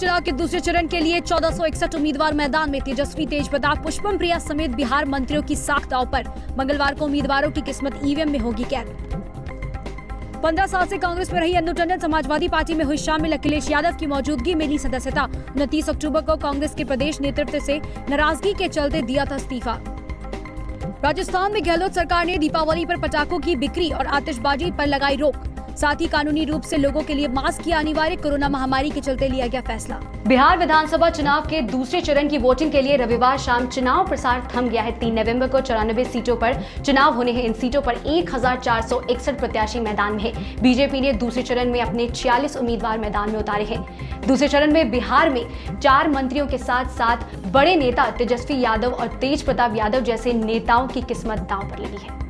चुनाव के दूसरे चरण के लिए 1461 उम्मीदवार मैदान में। तेजस्वी, तेज प्रताप, पुष्पम प्रिया समेत बिहार मंत्रियों की साख दांव पर। मंगलवार को उम्मीदवारों की किस्मत ईवीएम में होगी कैद। 15 साल से कांग्रेस में रही अन्नू टंडन समाजवादी पार्टी में हुई शामिल। अखिलेश यादव की मौजूदगी में ली सदस्यता। 29 अक्टूबर को कांग्रेस के प्रदेश नेतृत्व से नाराजगी के चलते दिया था इस्तीफा। राजस्थान में गहलोत सरकार ने दीपावली पर पटाखों की बिक्री और आतिशबाजी पर लगाई रोक। साथ ही कानूनी रूप से लोगों के लिए मास्क किया अनिवार्य। कोरोना महामारी के चलते लिया गया फैसला। बिहार विधानसभा चुनाव के दूसरे चरण की वोटिंग के लिए रविवार शाम चुनाव प्रचार थम गया है। 3 नवंबर को 94 सीटों पर चुनाव होने हैं। इन सीटों पर 1461 प्रत्याशी मैदान में है। बीजेपी ने दूसरे चरण में अपने 46 उम्मीदवार मैदान में उतारे हैं। दूसरे चरण में बिहार में 4 मंत्रियों के साथ साथ बड़े नेता तेजस्वी यादव और तेज प्रताप यादव जैसे नेताओं की किस्मत दांव पर लगी है।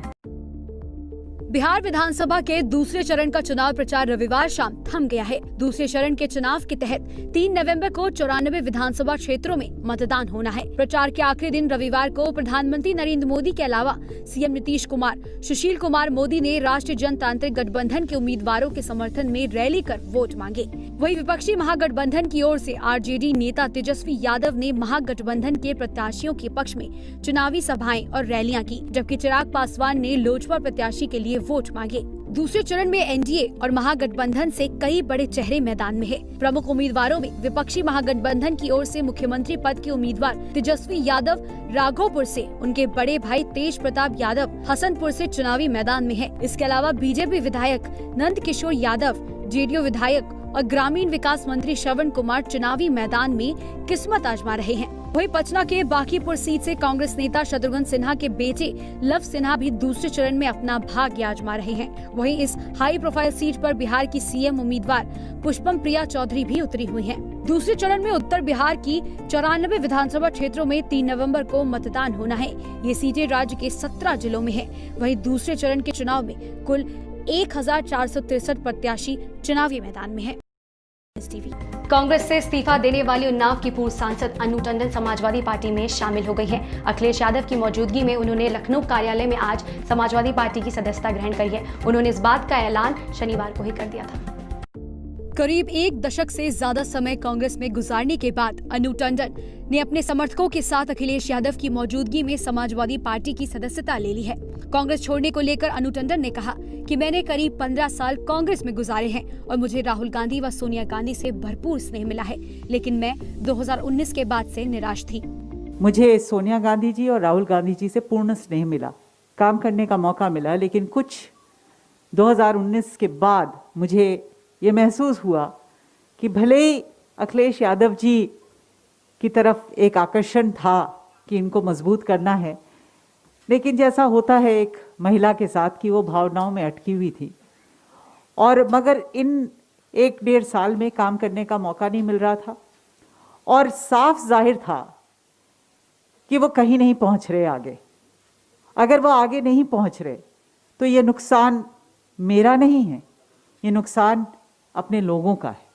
बिहार विधानसभा के दूसरे चरण का चुनाव प्रचार रविवार शाम थम गया है। दूसरे चरण के चुनाव के तहत 3 नवंबर को 94 विधानसभा क्षेत्रों में मतदान होना है। प्रचार के आखिरी दिन रविवार को प्रधानमंत्री नरेंद्र मोदी के अलावा सीएम नीतीश कुमार, सुशील कुमार मोदी ने राष्ट्रीय जनतांत्रिक गठबंधन के उम्मीदवारों के समर्थन में रैली कर वोट मांगे। वहीं विपक्षी महागठबंधन की ओर से आरजेडी नेता तेजस्वी यादव ने महागठबंधन के प्रत्याशियों के पक्ष में चुनावी सभाएं और रैलियां की, जबकि चिराग पासवान ने लोजपा प्रत्याशी के लिए वोट मांगे। दूसरे चरण में एनडीए और महागठबंधन से कई बड़े चेहरे मैदान में है। प्रमुख उम्मीदवारों में विपक्षी महागठबंधन की ओर से मुख्यमंत्री पद के उम्मीदवार तेजस्वी यादव राघोपुर से, उनके बड़े भाई तेज प्रताप यादव हसनपुर से चुनावी मैदान में है। इसके अलावा बीजेपी विधायक नंद किशोर यादव, जेडीयू विधायक और ग्रामीण विकास मंत्री श्रवण कुमार चुनावी मैदान में किस्मत आजमा रहे हैं। वहीं पचना के बांकीपुर सीट से कांग्रेस नेता शत्रुघ्न सिन्हा के बेटे लव सिन्हा भी दूसरे चरण में अपना भाग्य आजमा रहे हैं। वहीं इस हाई प्रोफाइल सीट पर बिहार की सीएम उम्मीदवार पुष्पम प्रिया चौधरी भी उतरी हुई हैं। दूसरे चरण में उत्तर बिहार की 94 विधानसभा क्षेत्रों में 3 नवंबर को मतदान होना है। ये सीटें राज्य के 17 जिलों में है। वहीं दूसरे चरण के चुनाव में कुल 1463 प्रत्याशी चुनावी मैदान में है। कांग्रेस से इस्तीफा देने वाली उन्नाव की पूर्व सांसद अन्नू टंडन समाजवादी पार्टी में शामिल हो गई हैं। अखिलेश यादव की मौजूदगी में उन्होंने लखनऊ कार्यालय में आज समाजवादी पार्टी की सदस्यता ग्रहण करी है। उन्होंने इस बात का ऐलान शनिवार को ही कर दिया था। करीब 1 दशक से ज्यादा समय कांग्रेस में गुजारने के बाद अन्नू टंडन ने अपने समर्थकों के साथ अखिलेश यादव की मौजूदगी में समाजवादी पार्टी की सदस्यता ले ली है। कांग्रेस छोड़ने को लेकर अन्नू टंडन ने कहा कि मैंने करीब 15 साल कांग्रेस में गुजारे हैं और मुझे राहुल गांधी व सोनिया गांधी से भरपूर स्नेह मिला है, लेकिन मैं 2019 के बाद से निराश थी। मुझे सोनिया गांधी जी और राहुल गांधी जी से पूर्ण स्नेह मिला, काम करने का मौका मिला, लेकिन कुछ 2019 के बाद मुझे ये महसूस हुआ कि भले ही अखिलेश यादव जी की तरफ एक आकर्षण था कि इनको मजबूत करना है, लेकिन जैसा होता है एक महिला के साथ कि वो भावनाओं में अटकी हुई थी और मगर इन 1-1.5 साल में काम करने का मौका नहीं मिल रहा था और साफ जाहिर था कि वो कहीं नहीं पहुंच रहे आगे। अगर वो आगे नहीं पहुंच रहे तो ये नुकसान मेरा नहीं है, ये नुकसान अपने लोगों का है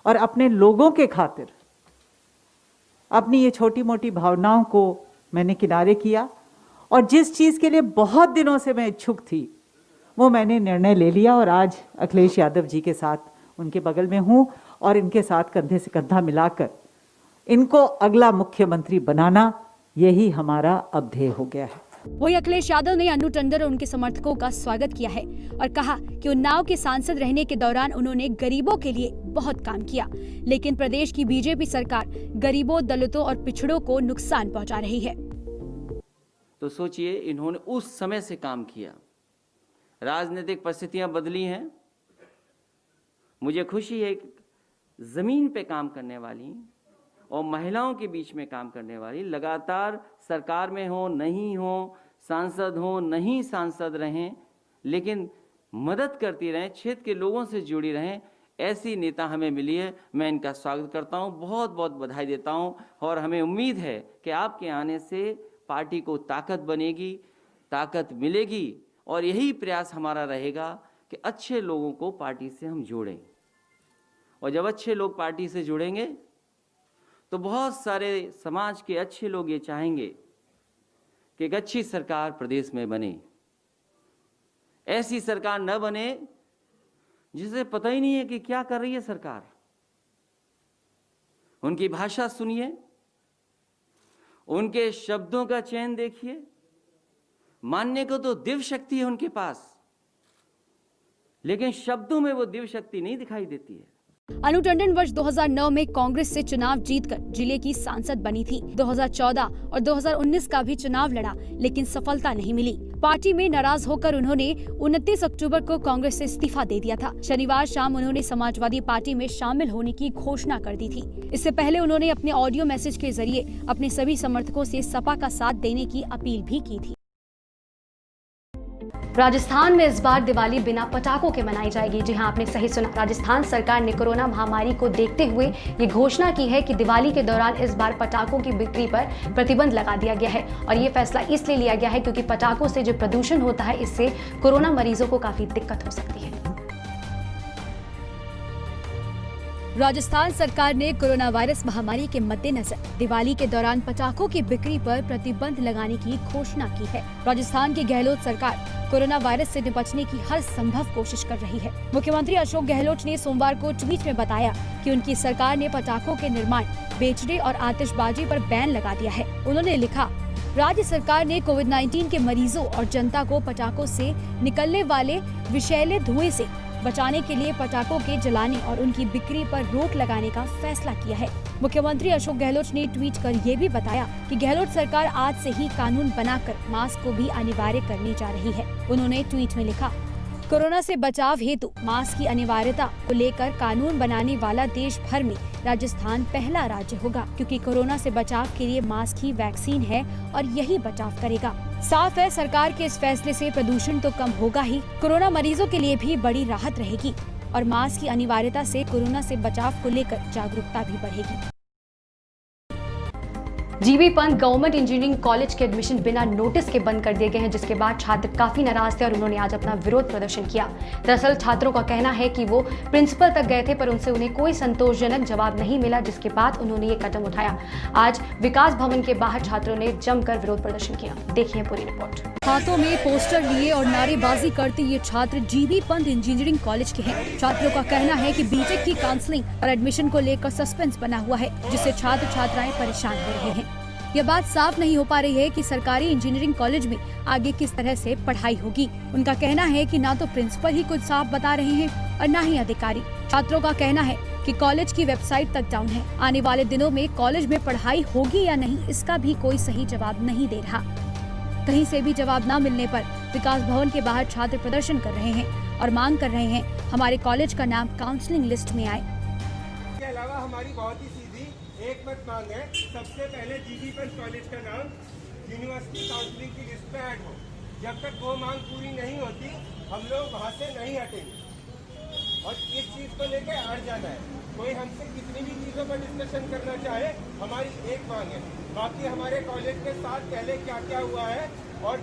और अपने लोगों के खातिर अपनी ये छोटी मोटी भावनाओं को मैंने किनारे किया और जिस चीज़ के लिए बहुत दिनों से मैं इच्छुक थी वो मैंने निर्णय ले लिया और आज अखिलेश यादव जी के साथ उनके बगल में हूँ और इनके साथ कंधे से कंधा मिलाकर इनको अगला मुख्यमंत्री बनाना, यही हमारा अब ध्येय हो गया है। वहीं अखिलेश यादव ने अन्नू टंडन और उनके समर्थकों का स्वागत किया है और कहा कि उन्नाव के सांसद रहने के दौरान उन्होंने गरीबों के लिए बहुत काम किया, लेकिन प्रदेश की बीजेपी सरकार गरीबों, दलितों और पिछड़ों को नुकसान पहुंचा रही है। तो सोचिए, इन्होंने उस समय से काम किया, राजनीतिक परिस्थितियां बदली हैं। मुझे खुशी है कि जमीन पे काम करने वाली और महिलाओं के बीच में काम करने वाली, लगातार सरकार में हो नहीं हो, सांसद हो नहीं सांसद रहें, लेकिन मदद करती रहें, क्षेत्र के लोगों से जुड़ी रहें, ऐसी नेता हमें मिली है। मैं इनका स्वागत करता हूं, बहुत बहुत बधाई देता हूं और हमें उम्मीद है कि आपके आने से पार्टी को ताकत बनेगी, ताकत मिलेगी और यही प्रयास हमारा रहेगा कि अच्छे लोगों को पार्टी से हम जोड़ें। और जब अच्छे लोग पार्टी से जुड़ेंगे तो बहुत सारे समाज के अच्छे लोग ये चाहेंगे कि एक अच्छी सरकार प्रदेश में बने। ऐसी सरकार न बने जिसे पता ही नहीं है कि क्या कर रही है सरकार। उनकी भाषा सुनिए, उनके शब्दों का चयन देखिए। मानने को तो दिव्य शक्ति है उनके पास, लेकिन शब्दों में वो दिव्य शक्ति नहीं दिखाई देती है। अनु टंडन वर्ष 2009 में कांग्रेस से चुनाव जीतकर जिले की सांसद बनी थी। 2014 और 2019 का भी चुनाव लड़ा, लेकिन सफलता नहीं मिली। पार्टी में नाराज होकर उन्होंने 29 अक्टूबर को कांग्रेस से इस्तीफा दे दिया था। शनिवार शाम उन्होंने समाजवादी पार्टी में शामिल होने की घोषणा कर दी थी। इससे पहले उन्होंने अपने ऑडियो मैसेज के जरिए अपने सभी समर्थकों से सपा का साथ देने की अपील भी की थी। राजस्थान में इस बार दिवाली बिना पटाखों के मनाई जाएगी। जी हां, आपने सही सुना। राजस्थान सरकार ने कोरोना महामारी को देखते हुए ये घोषणा की है कि दिवाली के दौरान इस बार पटाखों की बिक्री पर प्रतिबंध लगा दिया गया है। और ये फैसला इसलिए लिया गया है क्योंकि पटाखों से जो प्रदूषण होता है, इससे कोरोना मरीजों को काफी दिक्कत हो सकती है। राजस्थान सरकार ने कोरोना वायरस महामारी के मद्देनजर दिवाली के दौरान पटाखों की बिक्री पर प्रतिबंध लगाने की घोषणा की है। राजस्थान की गहलोत सरकार कोरोना वायरस से निपटने की हर संभव कोशिश कर रही है। मुख्यमंत्री अशोक गहलोत ने सोमवार को ट्वीट में बताया कि उनकी सरकार ने पटाखों के निर्माण, बेचने और आतिशबाजी पर बैन लगा दिया है। उन्होंने लिखा, राज्य सरकार ने कोविड-19 के मरीजों और जनता को पटाखों से निकलने वाले विषैले धुएं से बचाने के लिए पटाखों के जलाने और उनकी बिक्री पर रोक लगाने का फैसला किया है। मुख्यमंत्री अशोक गहलोत ने ट्वीट कर ये भी बताया कि गहलोत सरकार आज से ही कानून बनाकर मास्क को भी अनिवार्य करने जा रही है। उन्होंने ट्वीट में लिखा, कोरोना से बचाव हेतु मास्क की अनिवार्यता को लेकर कानून बनाने वाला देश भर में राजस्थान पहला राज्य होगा, क्योंकि कोरोना से बचाव के लिए मास्क ही वैक्सीन है और यही बचाव करेगा। साफ है, सरकार के इस फैसले से प्रदूषण तो कम होगा ही, कोरोना मरीजों के लिए भी बड़ी राहत रहेगी और मास्क की अनिवार्यता से कोरोना से बचाव को लेकर जागरूकता भी बढ़ेगी। GB Pant government engineering college के एडमिशन बिना नोटिस के बंद कर दिए गए हैं, जिसके बाद छात्र काफी नाराज थे और उन्होंने आज अपना विरोध प्रदर्शन किया। दरअसल छात्रों का कहना है कि वो प्रिंसिपल तक गए थे पर उनसे उन्हें कोई संतोषजनक जवाब नहीं मिला, जिसके बाद उन्होंने ये कदम उठाया। आज विकास भवन के बाहर छात्रों ने जमकर विरोध प्रदर्शन किया। देखिए पूरी रिपोर्ट। हाथों में पोस्टर लिए और नारेबाजी करते ये छात्र जीबी पंत इंजीनियरिंग कॉलेज के हैं। छात्रों का कहना है कि बीटेक की काउंसलिंग और एडमिशन को लेकर सस्पेंस बना हुआ है, जिससे छात्र छात्राएं परेशान हो रहे हैं। यह बात साफ नहीं हो पा रही है कि सरकारी इंजीनियरिंग कॉलेज में आगे किस तरह से पढ़ाई होगी। उनका कहना है कि ना तो प्रिंसिपल ही कुछ साफ बता रहे हैं और ना ही अधिकारी। छात्रों का कहना है कि कॉलेज की वेबसाइट तक डाउन है। आने वाले दिनों में कॉलेज में पढ़ाई होगी या नहीं, इसका भी कोई सही जवाब नहीं दे रहा। कहीं से भी जवाब न मिलने पर विकास भवन के बाहर छात्र प्रदर्शन कर रहे हैं और मांग कर रहे हैं हमारे कॉलेज का नाम काउंसलिंग लिस्ट में आए। इसके अलावा हमारी बहुत ही सीधी एक मत मांग है, सबसे पहले जीबी पंत कॉलेज का नाम यूनिवर्सिटी काउंसलिंग की लिस्ट में ऐड हो। जब तक वो मांग पूरी नहीं होती, हम लोग वहाँ से नहीं हटेंगे और इस चीज को लेकर अड़ जाना है। कोई हमसे कितनी भी चीजों पर डिस्कशन करना चाहे, हमारी एक मांग है। बाकी हमारे कॉलेज के साथ पहले क्या क्या हुआ है और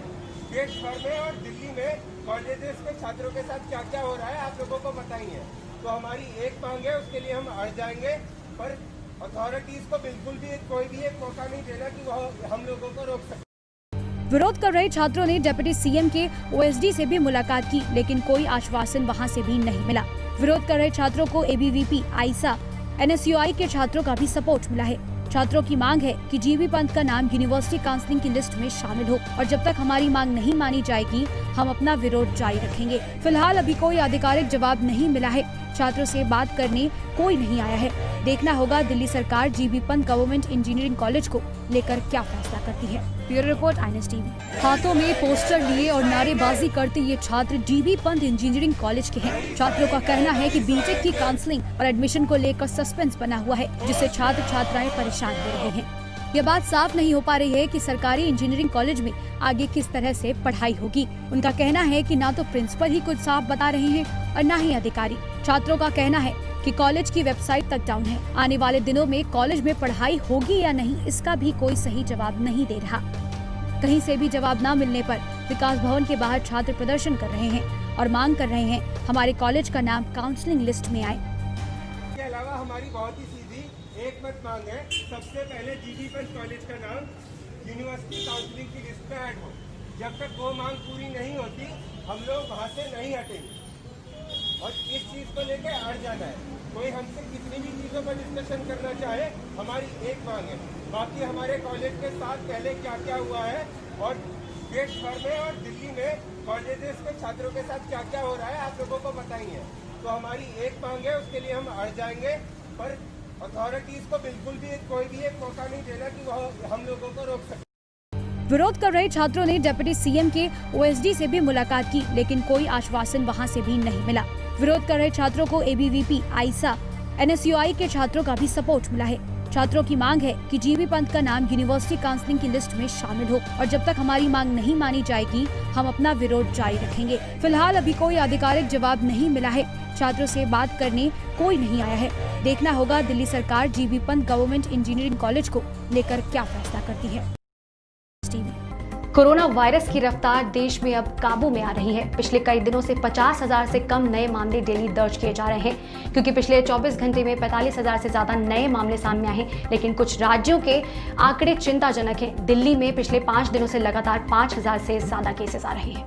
देश भर में और दिल्ली में कॉलेजेस के छात्रों के साथ क्या क्या हो रहा है, आप लोगों को पता ही है। तो हमारी एक मांग है, उसके लिए हम अड़ जाएंगे, पर अथॉरिटीज को बिल्कुल भी कोई भी एक मौका नहीं देना कि वह हम लोगों को रोक सके। विरोध कर रहे छात्रों ने डिप्टी सीएम के ओएसडी से भी मुलाकात की, लेकिन कोई आश्वासन वहां से भी नहीं मिला। विरोध कर रहे छात्रों को एबीवीपी, आईसा, एनएसयूआई के छात्रों का भी सपोर्ट मिला है। छात्रों की मांग है कि जीबी पंत का नाम यूनिवर्सिटी काउंसलिंग की लिस्ट में शामिल हो और जब तक हमारी मांग नहीं मानी जाएगी, हम अपना विरोध जारी रखेंगे। फिलहाल अभी कोई आधिकारिक जवाब नहीं मिला है। छात्रों से बात करने कोई नहीं आया है। देखना होगा दिल्ली सरकार GB Pant government engineering college को लेकर क्या फैसला करती है। Bureau report, INS TV. हाथों में पोस्टर लिए और नारेबाजी करते ये छात्र जीबी पंत इंजीनियरिंग कॉलेज के हैं। छात्रों का कहना है कि बीटेक की काउंसलिंग और एडमिशन को लेकर सस्पेंस बना हुआ है, जिससे छात्र छात्राएं परेशान हो रहे हैं। यह बात साफ नहीं हो पा रही है कि सरकारी इंजीनियरिंग कॉलेज में आगे किस तरह से पढ़ाई होगी। उनका कहना है कि ना तो प्रिंसिपल ही कुछ साफ बता रहे हैं और ना ही अधिकारी। छात्रों का कहना है कि कॉलेज की वेबसाइट तक डाउन है। आने वाले दिनों में कॉलेज में पढ़ाई होगी या नहीं, इसका भी कोई सही जवाब नहीं दे रहा। कहीं से भी जवाब न मिलने पर विकास भवन के बाहर छात्र प्रदर्शन कर रहे हैं और मांग कर रहे हैं हमारे कॉलेज का नाम काउंसलिंग लिस्ट में आए। इसके अलावा हमारी बहुत ही सीधी एक मत मांग है, सबसे पहले जीबी पंत कॉलेज का नाम यूनिवर्सिटी काउंसलिंग की लिस्ट में ऐड हो। जब तक वो मांग पूरी नहीं होती, हम लोग वहाँ से नहीं हटेंगे और इस चीज को लेके अड़ जाना है। कोई हमसे कितनी भी चीजों पर डिस्कशन करना चाहे, हमारी एक मांग है। बाकी हमारे कॉलेज के साथ पहले क्या क्या हुआ है और देश भर में और दिल्ली में कॉलेजेस के छात्रों के साथ क्या क्या हो रहा है आप लोगों को पता ही है। तो हमारी एक मांग है, उसके लिए हम अड़ जाएंगे, पर अथॉरिटीज को बिल्कुल भी कोई भी एक मौका नहीं देना कि वह हम लोगों को रोक सके। विरोध कर रहे छात्रों ने डिप्टी सीएम के ओएसडी से भी मुलाकात की, लेकिन कोई आश्वासन वहां से भी नहीं मिला। विरोध कर रहे छात्रों को एबीवीपी, आईसा, एनएसयूआई के छात्रों का भी सपोर्ट मिला है। छात्रों की मांग है कि जीबी पंत का नाम यूनिवर्सिटी काउंसिलिंग की लिस्ट में शामिल हो और जब तक हमारी मांग नहीं मानी जाएगी हम अपना विरोध जारी रखेंगे। फिलहाल अभी कोई आधिकारिक जवाब नहीं मिला है। छात्रों से बात करने कोई नहीं आया है। देखना होगा दिल्ली सरकार GB Pant government engineering college को लेकर क्या फैसला करती है। कोरोना वायरस की रफ्तार देश में अब काबू में आ रही है। पिछले कई दिनों से 50,000 से कम नए मामले डेली दर्ज किए जा रहे हैं, क्योंकि पिछले 24 घंटे में 45,000 से ज्यादा नए मामले सामने आए हैं। लेकिन कुछ राज्यों के आंकड़े चिंताजनक हैं। दिल्ली में पिछले 5 दिनों से लगातार 5,000 से ज्यादा केसेस आ रहे हैं।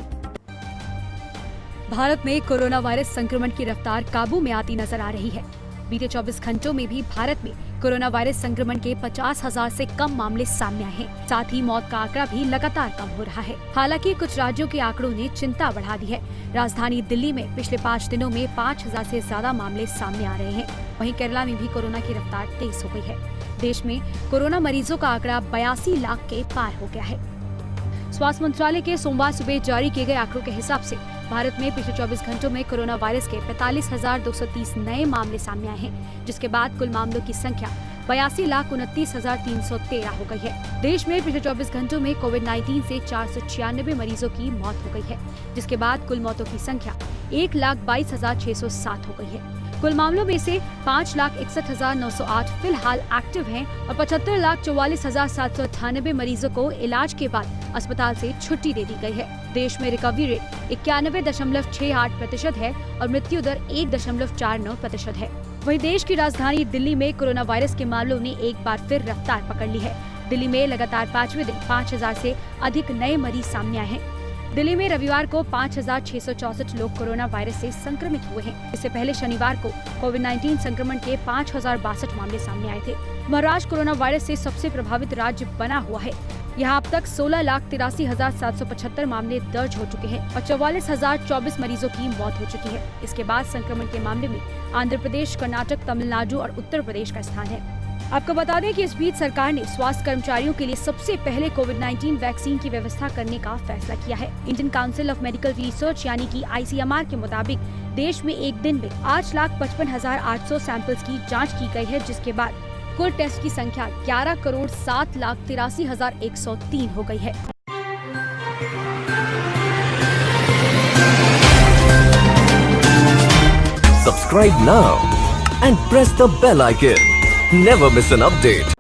भारत में कोरोना वायरस संक्रमण की रफ्तार काबू में आती नजर आ रही है। बीते 24 घंटों में भी भारत में कोरोना वायरस संक्रमण के 50,000 से कम मामले सामने आए हैं। साथ ही मौत का आंकड़ा भी लगातार कम हो रहा है। हालांकि कुछ राज्यों के आंकड़ों ने चिंता बढ़ा दी है। राजधानी दिल्ली में पिछले 5 दिनों में 5,000 से ज्यादा मामले सामने आ रहे हैं। वहीं केरला में भी कोरोना की रफ्तार तेज हो गई है। देश में कोरोना मरीजों का आंकड़ा 82 लाख के पार हो गया है। स्वास्थ्य मंत्रालय के सोमवार सुबह जारी किए गए आंकड़ों के हिसाब से भारत में पिछले 24 घंटों में कोरोना वायरस के 45,230 नए मामले सामने आए हैं, जिसके बाद कुल मामलों की संख्या 82,29,313 हो गई है। देश में पिछले 24 घंटों में कोविड-19 से 496 मरीजों की मौत हो गई है, जिसके बाद कुल मौतों की संख्या 1,22,607 हो गई है। कुल मामलों में से 5,61,908 फिलहाल एक्टिव हैं और 75,44,798 मरीजों को इलाज के बाद अस्पताल से छुट्टी दे दी गई है। देश में रिकवरी रेट 91.68% है और मृत्यु दर 1.49% है। वहीं देश की राजधानी दिल्ली में कोरोना वायरस के मामलों ने एक बार फिर रफ्तार पकड़ ली है। दिल्ली में लगातार 5वें दिन 5,000 से अधिक नए मरीज सामने आए हैं। दिल्ली में रविवार को 5,664 लोग कोरोना वायरस से संक्रमित हुए हैं। इससे पहले शनिवार को कोविड-19 संक्रमण के 5,062 मामले सामने आए थे। महाराष्ट्र कोरोना वायरस से सबसे प्रभावित राज्य बना हुआ है। यहाँ अब तक 16,83,775 मामले दर्ज हो चुके हैं और 44,024 मरीजों की मौत हो चुकी है। इसके बाद संक्रमण के मामले में आंध्र प्रदेश, कर्नाटक, तमिलनाडु और उत्तर प्रदेश का स्थान है। आपको बता दें कि इस बीच सरकार ने स्वास्थ्य कर्मचारियों के लिए सबसे पहले कोविड-19 वैक्सीन की व्यवस्था करने का फैसला किया है। Indian council of medical research यानी कि ICMR के मुताबिक देश में एक दिन में 8,55,800 सैंपल्स की जांच की गई है, जिसके बाद कुल टेस्ट की संख्या 11,07,83,103 हो गई है। Subscribe now and press the bell icon. Never miss an update.